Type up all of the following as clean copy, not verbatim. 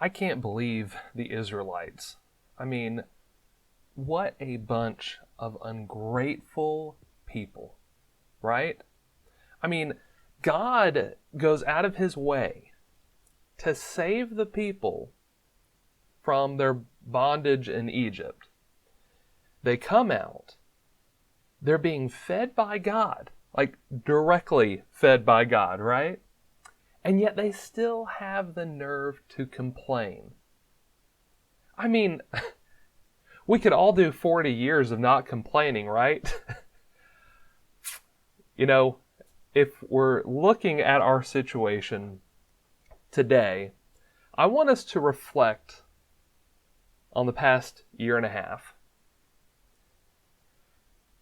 I can't believe the Israelites. I mean, what a bunch of ungrateful people, right? I mean, God goes out of his way to save the people from their bondage in Egypt. They come out, they're being fed by God, like directly fed by God, right? And yet they still have the nerve to complain. I mean, we could all do 40 years of not complaining, right? You know, if we're looking at our situation today, I want us to reflect on the past year and a half.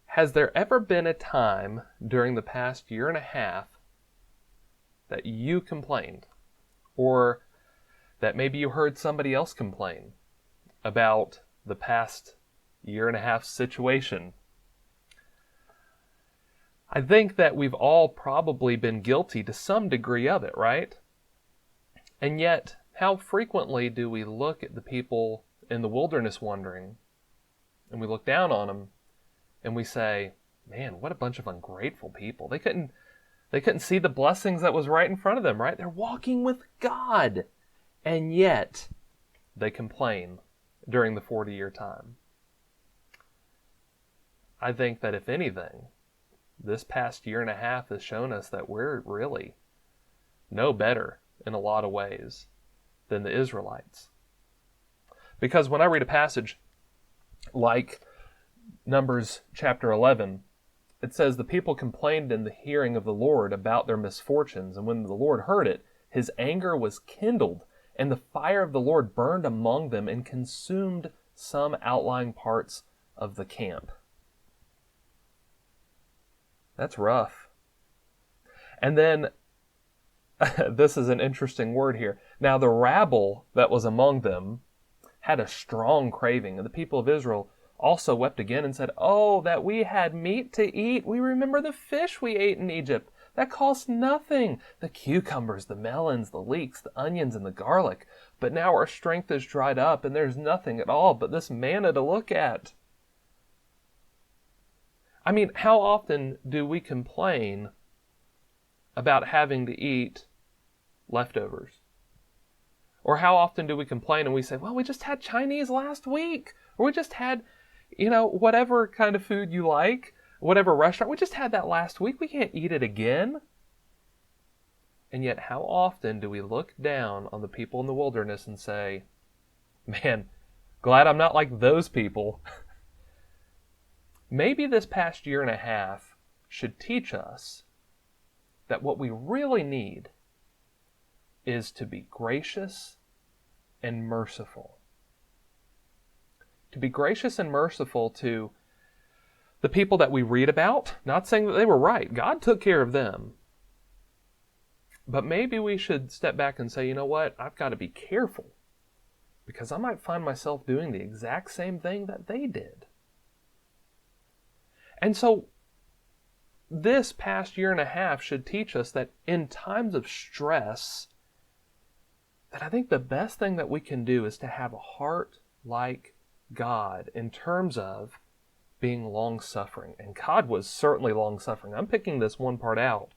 Has there ever been a time during the past year and a half that you complained? Or that maybe you heard somebody else complain about the past year and a half situation? I think that we've all probably been guilty to some degree of it, right? And yet, how frequently do we look at the people in the wilderness wandering, and we look down on them, and we say, man, what a bunch of ungrateful people. They couldn't see the blessings that was right in front of them, right? They're walking with God. And yet, they complain during the 40-year time. I think that if anything, this past year and a half has shown us that we're really no better in a lot of ways than the Israelites. Because when I read a passage like Numbers chapter 11, it says, the people complained in the hearing of the Lord about their misfortunes, and when the Lord heard it, his anger was kindled, and the fire of the Lord burned among them and consumed some outlying parts of the camp. That's rough. And then, this is an interesting word here. Now the rabble that was among them had a strong craving, and the people of Israel also wept again and said, oh, that we had meat to eat. We remember the fish we ate in Egypt. That cost nothing. The cucumbers, the melons, the leeks, the onions, and the garlic. But now our strength is dried up, and there's nothing at all but this manna to look at. I mean, how often do we complain about having to eat leftovers? Or how often do we complain and we say, well, we just had Chinese last week. Or we just had, whatever kind of food you like, whatever restaurant, we just had that last week. We can't eat it again. And yet, how often do we look down on the people in the wilderness and say, man, glad I'm not like those people. Maybe this past year and a half should teach us that what we really need is to be gracious and merciful. To be gracious and merciful to the people that we read about, not saying that they were right. God took care of them. But maybe we should step back and say, you know what? I've got to be careful because I might find myself doing the exact same thing that they did. And so this past year and a half should teach us that in times of stress, that I think the best thing that we can do is to have a heart like God in terms of being long-suffering. And God was certainly long-suffering. I'm picking this one part out.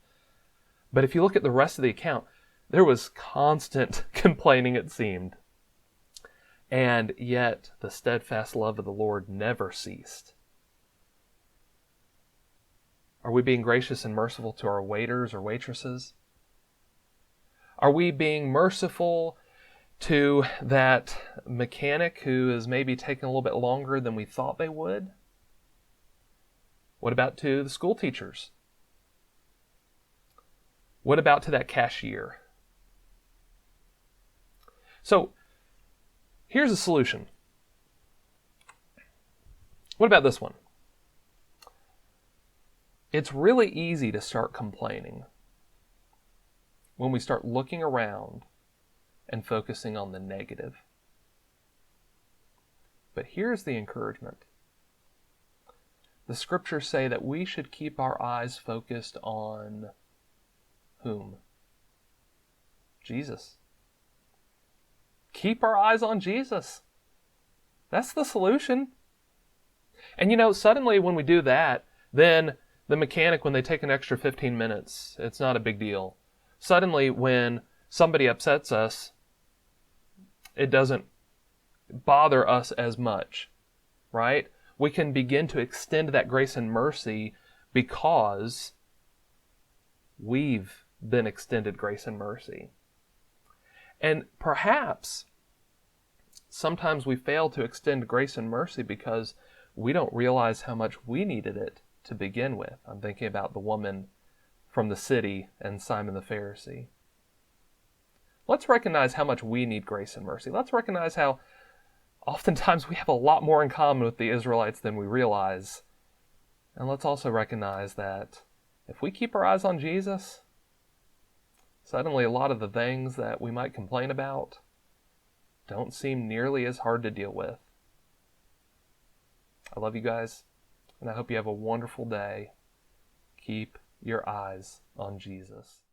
But if you look at the rest of the account, there was constant complaining, it seemed. And yet the steadfast love of the Lord never ceased. Are we being gracious and merciful to our waiters or waitresses? Are we being merciful to that mechanic who is maybe taking a little bit longer than we thought they would? What about to the school teachers? What about to that cashier? So, here's a solution. What about this one? It's really easy to start complaining when we start looking around and focusing on the negative. But here's the encouragement. The scriptures say that we should keep our eyes focused on whom? Jesus. Keep our eyes on Jesus. That's the solution. And suddenly when we do that, then the mechanic, when they take an extra 15 minutes, it's not a big deal. Suddenly when somebody upsets us, it doesn't bother us as much, right? We can begin to extend that grace and mercy because we've been extended grace and mercy. And perhaps sometimes we fail to extend grace and mercy because we don't realize how much we needed it to begin with. I'm thinking about the woman from the city and Simon the Pharisee. Let's recognize how much we need grace and mercy. Let's recognize how oftentimes we have a lot more in common with the Israelites than we realize. And let's also recognize that if we keep our eyes on Jesus, suddenly a lot of the things that we might complain about don't seem nearly as hard to deal with. I love you guys, and I hope you have a wonderful day. Keep your eyes on Jesus.